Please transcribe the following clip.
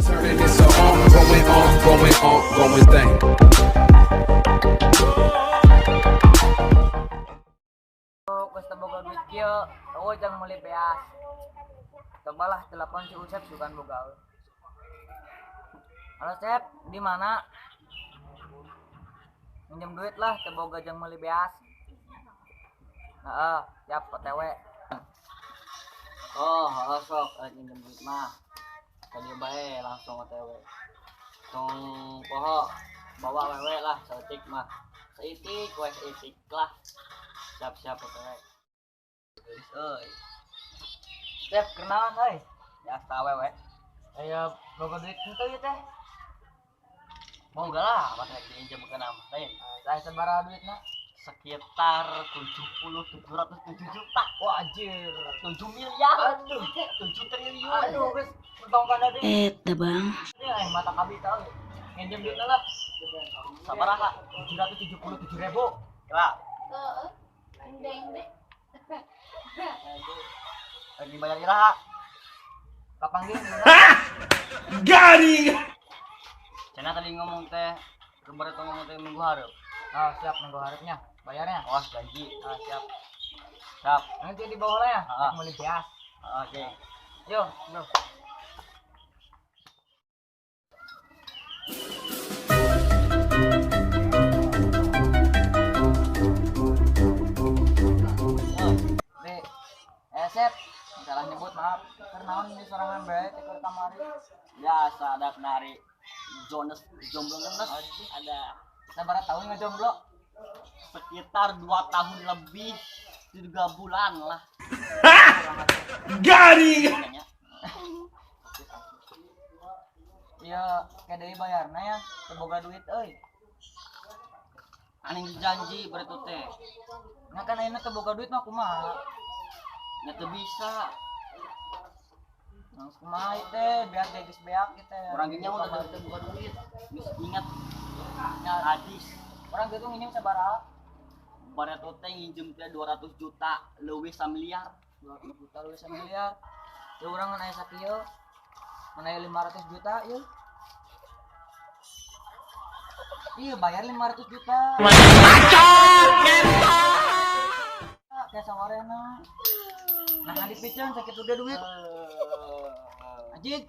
Turning this a ongoing thing. Basta boga duit kieu, eueuh jang meuli beas. Cobalah telepon si Usep sugan boga. Halo Sep, di mana? Minjem duit lah, teu boga jang meuli beas. Heeh, siap OTW. Oh, sok minjem duit mah. Tadi bae langsung OTW. Tong poho bawa wewe lah, seutik mah. Seitik wes itik lah. Siap OTW. Euy. Sep, kenalan euy. Biasa wewe. Aya boga duit henteu ieu teh. Boga lah, masa diinjem ke nama lain. Saya sabaraha duitna? Sekitar 707 juta. Wah anjir, 7 miliar. Aduh, 7 triliun. Aduh, geus entong kana deui. Bang. Ini mata kami tahu. Nginjem duitna lah. Sabaraha? 777.000. Kira. Heeh. Endeng deh. Lagi bayar iraha. Kapanggih? Garing. Cenah tadi ngomong teh, kemarin tuh ngomong teh minggu hareup. Oh, siap minggu harapnya. Bayarnya? Oh, janji. Ah, siap. Siap. Nanti di bawah lah ya. Mau beas. Oke. Yuk, bro. Sep, salah nyebut maaf. Kernaon di sorangan bae teh kamari. Biasa ada nari Jonas jomblo nenes ada. Sabaraha tahun ngejomblo? Sekitar 2 tahun lebih 3 bulan lah. Garing. Iya, kayak dari bayarna ya, teboga duit euy. Aning janji beretu teh. Nah kan ayeuna teboga duit mah kumaha? Nya teu bisa. Nang kumaha teh, biar geus beak teh. Urang ge nya udah teboga duit. Geus ingat nya hadis. Urang gitu nginjem sabaraha? Baretu teh nginjem teh 200 juta leuwih samiliar. 200 juta leuwih samiliar. Teu urang ngan aya sakieu. Mana 500 juta yuk. Iya bayar 500 juta. Kayak sawarena. Nah di piceun sakit udah duit. Anjing.